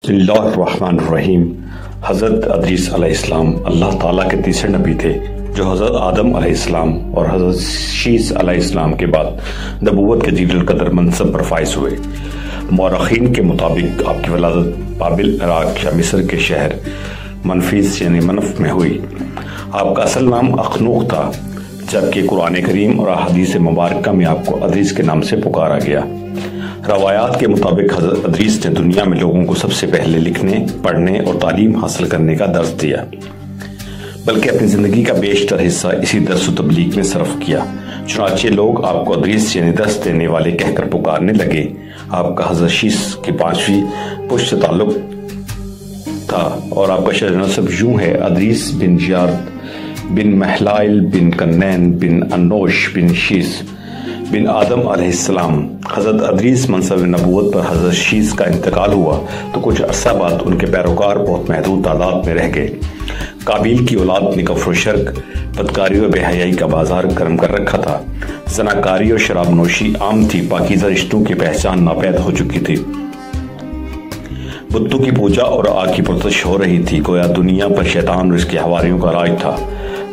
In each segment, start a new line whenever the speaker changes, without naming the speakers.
بسم اللہ الرحمن الرحیم۔ حضرت ادریس علیہ السلام اللہ تعالیٰ کے تیسرے نبی تھے جو حضرت آدم علیہ السلام اور حضرت شیس علیہ السلام کے بعد نبوت کے جلیل القدر منصب پر فائز ہوئے۔ مورخین کے مطابق آپ کی ولادت بابل عراق یا مصر کے شہر منفیس یعنی منف میں ہوئی۔ آپ کا اصل نام اخنوخ تھا، جبکہ قرآن کریم اور احادیث مبارکہ میں آپ کو ادریس کے نام سے پکارا گیا۔ روایات کے مطابق حضرت ادریس نے دنیا میں لوگوں کو سب سے پہلے لکھنے، پڑھنے اور تعلیم حاصل کرنے کا درس دیا، بلکہ اپنی زندگی کا بیشتر حصہ اسی درس و تبلیغ میں صرف کیا۔ چنانچہ لوگ آپ کو ادریس یعنی درس دینے والے کہہ کر پکارنے لگے۔ آپ کا حضرت شیس کی 5ویں پشت سے تعلق تھا اور آپ کا شرح نسب یوں ہے: ادریس بن یارد بن محلائل بن کنین بن انوش بن شیس بن آدم علیہ السلام۔ حضرت ادریس منصب نبوت پر حضرت شیس کا انتقال ہوا تو کچھ عرصہ بعد ان کے پیروکار بہت محدود تعداد میں رہ گئے۔ قابیل کی اولاد نے کفر و شرک، بدکاری و بے حیائی کا بازار گرم کر رکھا تھا۔ زناکاری اور شراب نوشی عام تھی، پاکیزہ رشتوں کی پہچان ناپید ہو چکی تھی، بتوں کی پوجا اور آگ کی پرستش ہو رہی تھی، گویا دنیا پر شیطان اور اس کے حواریوں کا راج تھا۔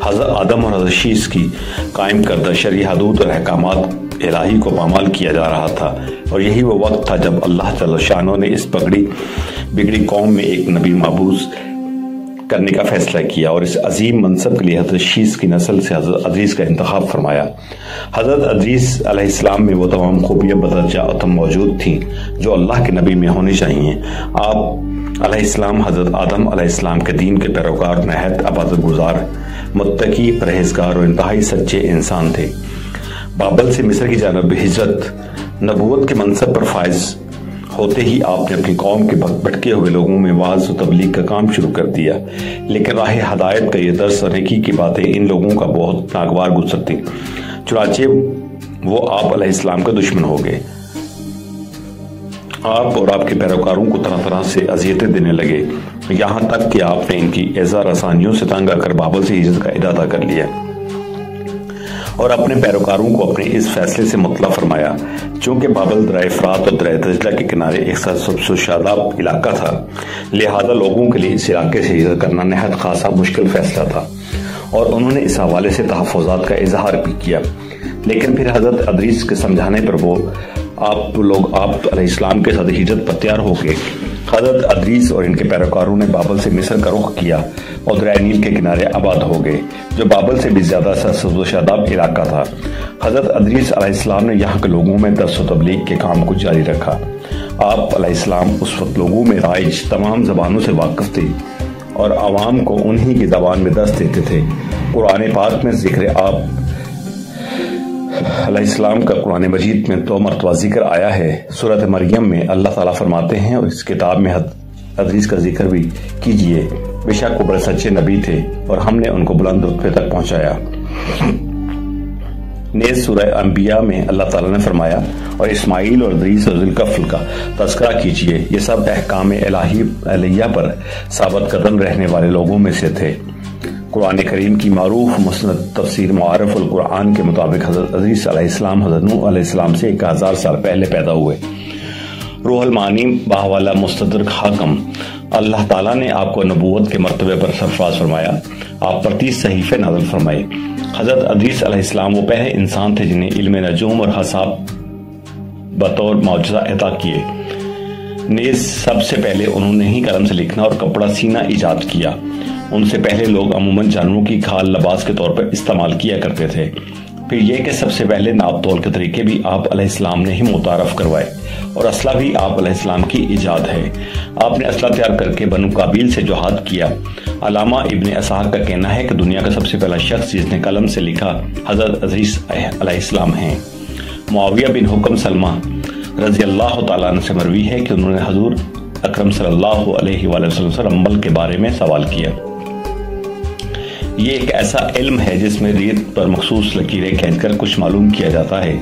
حضرت آدم اور حضرت شیس کی قائم کردہ شرعی حدود اور احکامات الہی کو پامال کیا جا رہا تھا، اور یہی وہ وقت تھا جب اللہ جل شانہ نے اس بگڑی قوم میں ایک نبی مبعوث کرنے کا فیصلہ کیا اور اس عظیم منصب کے لیے حضرت شیس کی نسل سے حضرت ادریس کا انتخاب فرمایا۔ حضرت ادریس علیہ السلام میں وہ تمام خوبیاں بدرجہ اتم موجود تھیں جو اللہ کے نبی میں ہونی چاہیے۔ آپ علیہ السلام حضرت آدم علیہ السلام کے دین کے پیروکار، نہایت عبادت گزار، متقی، پرہیزگار اور انتہائی سچے انسان تھے۔ بابل سے مصر کی جانب ہجرت، نبوت کے منصب پر فائز ہوتے ہی آپ نے اپنی قوم کے بھٹکے ہوئے لوگوں میں وعظ و تبلیغ کا کام شروع کر دیا، لیکن راہ ہدایت کا یہ درس اور نیکی کی باتیں ان لوگوں کا بہت ناگوار گزرتی، چنانچہ وہ آپ علیہ السلام کا دشمن ہو گئے۔ آپ اور آپ کے پیروکاروں کو طرح طرح سے اذیتیں دینے لگے، یہاں تک کہ آپ نے ان کی ایذا رسانیوں سے تنگ آ کر بابل سے ہجرت کا ارادہ کر لیا اور اپنے پیروکاروں کو اپنے اس فیصلے سے مطلع فرمایا۔ چونکہ بابل دریا فرات اور دریا دجلہ کے کنارے ایک سبز و شاداب علاقہ تھا، لہذا لوگوں کے لیے اس علاقے سے ہجرت کرنا نہایت خاصا مشکل فیصلہ تھا، اور انہوں نے اس حوالے سے تحفظات کا اظہار بھی کیا۔ لیکن پھر حضرت ادریس کے سمجھانے پر آپ علیہ السلام کے ساتھ ہجرت پر تیار ہو گئے۔ حضرت ادریس اور ان کے پیروکاروں نے بابل سے مصر کا رخ کیا اور دریائے نیل کے کنارے آباد ہو گئے، جو بابل سے بھی زیادہ سبز و شاداب علاقہ تھا۔ حضرت ادریس علیہ السلام نے یہاں کے لوگوں میں درس و تبلیغ کے کام کو جاری رکھا۔ آپ علیہ السلام اس وقت لوگوں میں رائج تمام زبانوں سے واقف تھے اور عوام کو انہی کی زبان میں درس دیتے تھے۔ قرآن پاک میں ذکر آپ علیہ السلام کا قرآن مجید میں 2 مرتبہ ذکر آیا ہے۔ سورۃ مریم میں اللہ تعالیٰ فرماتے ہیں، اور اس کتاب میں ادریس کا ذکر بھی کیجئے، بے شک وہ بڑے سچے نبی تھے اور ہم نے ان کو بلند رتبے تک پہنچایا۔ نیز سورہ انبیاء میں اللہ تعالیٰ نے فرمایا، اور اسماعیل اور ادریس اور ذوالکفل کا تذکرہ کیجئے، یہ سب احکام الہیہ پر ثابت قدم رہنے والے لوگوں میں سے تھے۔ قرآن کریم کی معروف مسند تفسیر معارف القرآن کے مطابق حضرت ادریس علیہ السلام حضرت نوح علیہ السلام سے 1000 سال پہلے پیدا ہوئے۔ روح المعانی باہوالا مستدرک حاکم، اللہ تعالیٰ نے آپ کو نبوت کے مرتبے پر سرفراز فرمایا، آپ پر 30 صحیفے نازل فرمائے۔ حضرت ادریس علیہ السلام وہ پہلے انسان تھے جنہیں علم نجوم اور حساب بطور معجزہ عطا کیے۔ نیز سب سے پہلے انہوں نے ہی قلم سے لکھنا اور کپڑا سینا ایجاد کیا۔ ان سے پہلے لوگ عموماً جانوروں کی کھال لباس کے طور پر استعمال کیا کرتے تھے۔ پھر یہ کہ سب سے پہلے ناپ تول کے طریقے بھی آپ علیہ السلام نے ہی متعارف کروائے، اور اسلحہ بھی آپ علیہ السلام کی ایجاد ہے۔ آپ نے اسلحہ تیار کر کے بنو قابیل سے جہاد کیا۔ علامہ ابن اسحاق کا کہنا ہے کہ دنیا کا سب سے پہلا شخص جس نے قلم سے لکھا حضرت ادریس علیہ السلام ہیں۔ معاویہ بن حکم سلمہ رضی اللہ تعالیٰ عنہ سے مروی ہے کہ انہوں نے حضور اکرم صلی اللہ علیہ وآلہ وسلم سے عمل کے بارے میں سوال کیا۔ یہ ایک ایسا علم ہے جس میں ریت پر مخصوص لکیریں کھینچ کر کچھ معلوم کیا جاتا ہے،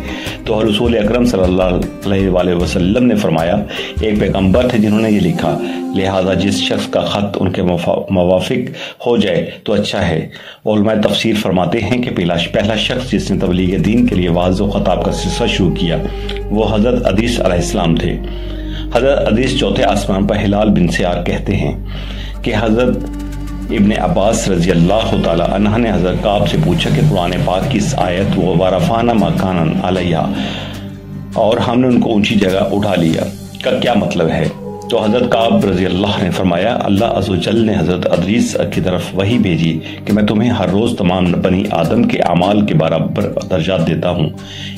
تو رسول اکرم صلی اللہ علیہ وآلہ وسلم نے فرمایا، ایک پیغمبر تھے جنہوں نے یہ لکھا، لہذا جس شخص کا خط ان کے موافق ہو جائے تو اچھا ہے۔ علماء تفسیر فرماتے ہیں کہ پہلا شخص جس نے تبلیغ دین کے لیے وعظ و خطاب کا سلسلہ شروع کیا وہ حضرت ادریس علیہ السلام تھے۔ حضرت ادریس چوتھے آسمان پر ہلال بن سیار کہتے ہیں کہ حضرت ابن عباس رضی اللہ تعالی عنہ نے حضرت کعب سے پوچھا کہ قرآن پاک کی اس آیت وَرَفَعْنَا مَكَانًا عَلَيْهَا اور ہم نے ان کو اونچی جگہ اٹھا لیا کا کیا مطلب ہے؟ تو حضرت کعب رضی اللہ نے فرمایا اللہ عز و جل نے حضرت ادریس کی طرف وحی بھیجی کہ میں تمہیں ہر روز تمام بنی آدم کے اعمال کے برابر درجات دیتا ہوں،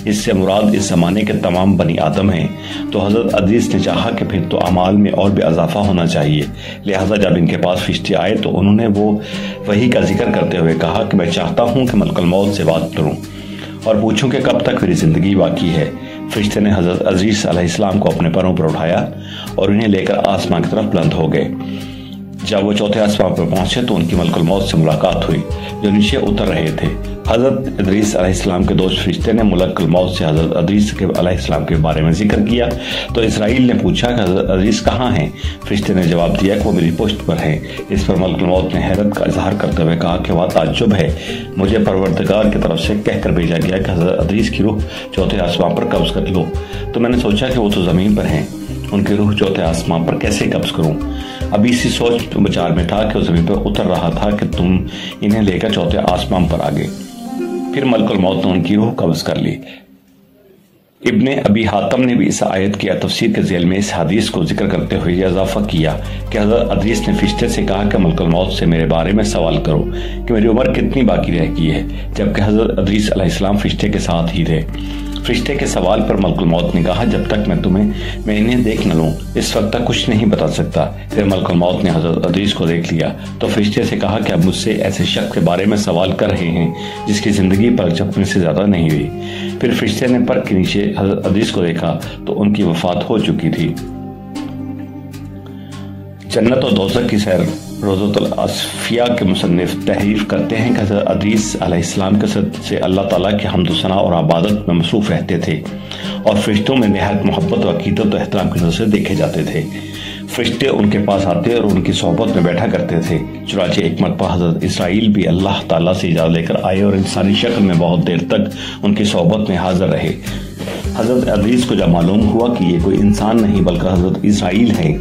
اس سے مراد اس زمانے کے تمام بنی آدم ہیں۔ تو حضرت ادریس نے چاہا کہ پھر تو اعمال میں اور بھی اضافہ ہونا چاہیے، لہٰذا جب ان کے پاس فرشتے آئے تو انہوں نے وہ وحی کا ذکر کرتے ہوئے کہا کہ میں چاہتا ہوں کہ ملک الموت سے بات کروں اور پوچھوں کہ کب تک میری زندگی باقی ہے۔ فرشتے نے حضرت ادریس علیہ السلام کو اپنے پروں پر اٹھایا اور انہیں لے کر آسمان کی طرف بلند ہو گئے۔ جب وہ چوتھے آسمان پر پہنچے تو ان کی ملک الموت سے ملاقات ہوئی جو نیچے اتر رہے تھے۔ حضرت ادریس علیہ السلام کے دوست فرشتے نے ملک الموت سے حضرت ادریس علیہ السلام کے بارے میں ذکر کیا تو اسرائیل نے پوچھا کہ حضرت ادریس کہاں ہیں؟ فرشتے نے جواب دیا کہ وہ میری پشت پر ہیں۔ اس پر ملک الموت نے حیرت کا اظہار کرتے ہوئے کہا کہ وہ تعجب ہے، مجھے پروردگار کی طرف سے کہہ کر بھیجا گیا کہ حضرت ادریس کی روح چوتھے آسمان پر قبض کر لو، تو میں نے سوچا کہ وہ تو زمین پر ہیں، ان کی روح چوتھے آسمان پر کیسے قبض کروں؟ ابھی اسی سوچ بچار میں تھا کہ وہ زمین پر اتر رہا تھا کہ تم انہیں لے کر چوتھے آسمان پر آگے۔ پھر ملک الموت نے ان کی روح قبض کر لی۔ ابن ابی حاتم نے بھی اس آیت کی تفسیر کے ذیل میں اس حدیث کو ذکر کرتے ہوئے یہ اضافہ کیا کہ حضرت ادریس نے فرشتے سے کہا کہ ملک الموت سے میرے بارے میں سوال کرو کہ میری عمر کتنی باقی رہ گئی ہے، جبکہ حضرت ادریس علیہ السلام فرشتے کے ساتھ ہی تھے۔ فرشتے کے سوال پر ملک الموت نے کہا جب تک میں انہیں دیکھ نہ لوں اس وقت تک کچھ نہیں بتا سکتا۔ پھر ملک الموت نے حضرت ادریس کو دیکھ لیا تو فرشتے سے کہا کہ اب مجھ سے ایسے شخص کے بارے میں سوال کر رہے ہیں جس کی زندگی پر جھپنے سے زیادہ نہیں ہوئی۔ پھر فرشتے نے پر کے نیچے حضرت ادریس کو دیکھا تو ان کی وفات ہو چکی تھی۔ جنت اور دوزخ کی سیر روضۃ الاصفیاء کے مصنف تحریر کرتے ہیں کہ حضرت ادریس علیہ السلام کے سے اللہ تعالیٰ کی حمد و ثنا اور عبادت میں مصروف رہتے تھے اور فرشتوں میں نہایت محبت و عقیدت و احترام کی نظر سے دیکھے جاتے تھے۔ فرشتے ان کے پاس آتے اور ان کی صحبت میں بیٹھا کرتے تھے۔ چنانچہ ایک مرتبہ حضرت اسرائیل بھی اللہ تعالیٰ سے اجازت لے کر آئے اور انسانی شکل میں بہت دیر تک ان کی صحبت میں حاضر رہے۔ حضرت ادریس کو جب معلوم ہوا کہ یہ کوئی انسان نہیں بلکہ حضرت اسرائیل ہیں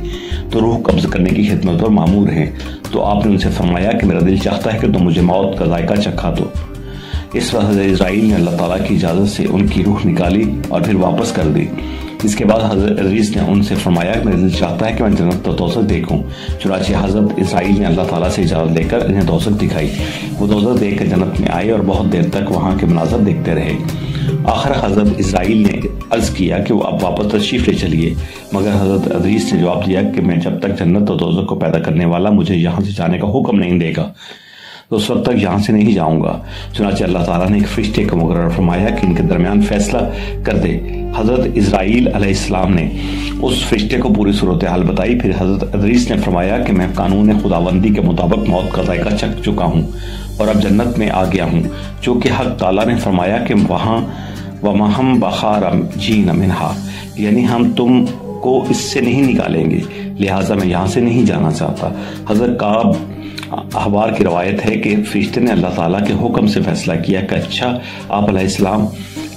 تو روح قبض کرنے کی خدمت پر مامور ہیں، تو آپ نے ان سے فرمایا کہ میرا دل چاہتا ہے کہ تم مجھے موت کا ذائقہ چکھا دو۔ اس وقت حضرت اسرائیل نے اللہ تعالیٰ کی اجازت سے ان کی روح نکالی اور پھر واپس کر دی۔ اس کے بعد حضرت ادریس نے ان سے فرمایا کہ میرا دل چاہتا ہے کہ میں جنت و دوزخ دیکھوں۔ چنانچہ حضرت اسرائیل نے اللہ تعالیٰ سے اجازت لے کر انہیں دوزخ دکھائی۔ وہ دوزخ دیکھ کر جنت میں آئے اور بہت دیر تک وہاں کے مناظر دیکھتے رہے۔ آخر حضرت اسرائیل نے عرض کیا کہ وہ اب واپس تشریف لے چلیے، مگر حضرت ادریس نے جواب دیا کہ میں جب تک جنت و دوزخ کو پیدا کرنے والا مجھے یہاں سے جانے کا حکم نہیں دے گا تو اس وقت تک یہاں سے نہیں جاؤں گا۔ چنانچہ اللہ تعالیٰ نے ایک فرشتے کو مقرر فرمایا کہ ان کے درمیان فیصلہ کر دے۔ حضرت اسرائیل علیہ السلام نے اس فرشتے کو پوری صورتحال بتائی۔ پھر حضرت ادریس نے فرمایا کہ میں قانون خداوندی کے مطابق موت کا ذائقہ چکھ چکا ہوں اور اب جنت میں آ گیا ہوں، چونکہ حق تعالیٰ نے فرمایا کہ وہاں وَمَهَمْ بَخَارَ جِينَ مِنْهَا، یعنی ہم تم کو اس سے نہیں نکالیں گے، لہٰذا میں یہاں سے نہیں جانا چاہتا۔ حضرت کعب احبار کی روایت ہے کہ فرشتے نے اللہ تعالیٰ کے حکم سے فیصلہ کیا کہ اچھا آپ علیہ السلام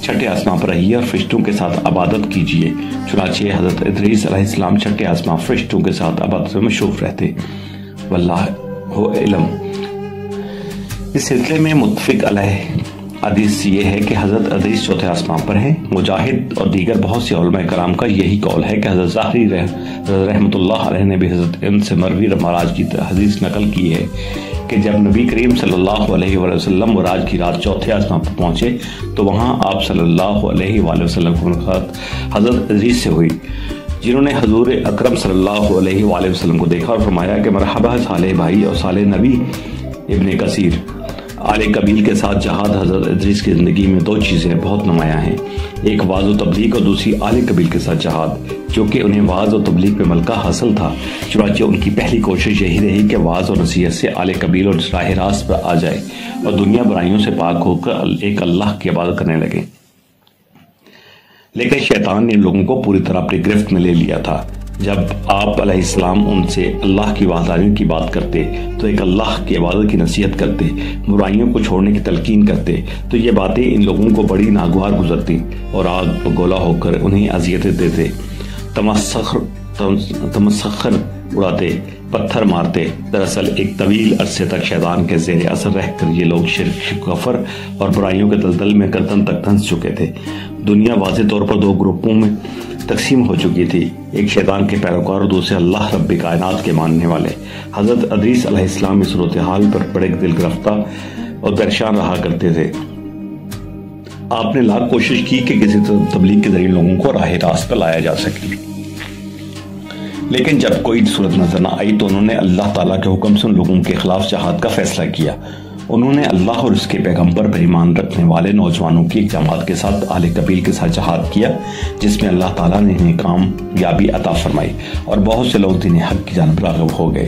چھٹے آسمان پر رہیے اور فرشتوں کے ساتھ عبادت کیجیے۔ چنانچہ حضرت ادریس علیہ السلام چھٹے آسمان فرشتوں کے ساتھ عبادت میں مشروف رہتے۔ واللہ علم۔ اس سلسلے میں متفق علیہ حدیث یہ ہے کہ حضرت ادریس چوتھے آسمان پر ہیں۔ مجاہد اور دیگر بہت سے علماء کرام کا یہی قول ہے کہ حضرت ظاہری رحمۃ اللہ علیہ نے بھی حضرت ان سے مروی معراج کی حدیث نقل کی ہے کہ جب نبی کریم صلی اللہ علیہ وآلہ وسلم معراج کی رات چوتھے آسمان پر پہنچے تو وہاں آپ صلی اللہ علیہ وآلہ وسلم کی ملاقات حضرت ادریس سے ہوئی، جنہوں نے حضور اکرم صلی اللہ علیہ وآلہ وسلم کو دیکھا اور فرمایا کہ مرحبا صالح بھائی اور صالح نبی ابن کثیر۔ آل قبیل کے ساتھ جہاد حضرت ادریس کی زندگی میں دو چیزیں بہت نمایاں ہیں، ایک واعظ و تبلیغ اور دوسری آل قبیل کے ساتھ جہاد، جو کہ انہیں واعظ و تبلیغ پہ ملکہ حاصل تھا۔ چنانچہ ان کی پہلی کوشش یہی رہی کہ واعظ و نصیحت سے آل قبیل اور راہ راست پر آ جائے اور دنیا برائیوں سے پاک ہو کر ایک اللہ کی عبادت کرنے لگے۔ لیکن شیطان نے ان لوگوں کو پوری طرح اپنی گرفت میں لے لیا تھا۔ جب آپ علیہ السلام ان سے اللہ کی وحدانیت کی بات کرتے تو ایک اللہ کی عبادت کی نصیحت کرتے، برائیوں کو چھوڑنے کی تلقین کرتے، تو یہ باتیں ان لوگوں کو بڑی ناگوار گزرتی اور آگ گولا ہو کر انہیں اذیتیں دیتے۔ تمسخر تمسخر اڑاتے، پتھر مارتے۔ دراصل ایک طویل عرصے تک شیطان کے زیر اثر رہ کر یہ لوگ شرک، کفر اور برائیوں کے دلدل میں گردن تک دھنس چکے تھے۔ دنیا واضح طور پر دو گروپوں میں تقسیم ہو چکی تھی، ایک شیطان کے پیروکار اور دوسرے اللہ رب کائنات کے ماننے والے۔ حضرت ادریس علیہ السلام اس صورتحال پر بڑے دل گرفتہ اور پریشان رہا کرتے تھے۔ آپ نے لاکھ کوشش کی کہ کسی تبلیغ کے ذریعے لوگوں کو راہ راست پر لایا جا سکے، لیکن جب کوئی صورت نظر نہ آئی تو انہوں نے اللہ تعالیٰ کے حکم سے ان لوگوں کے خلاف جہاد کا فیصلہ کیا۔ انہوں نے اللہ اور اس کے پیغمبر پر ایمان رکھنے والے نوجوانوں کی ایک جماعت کے ساتھ اہل قبیل کے ساتھ جہاد کیا، جس میں اللہ تعالیٰ نے انہیں کامیابی عطا فرمائی اور بہت سے لوگ دین حق کی جانب راغب ہو گئے۔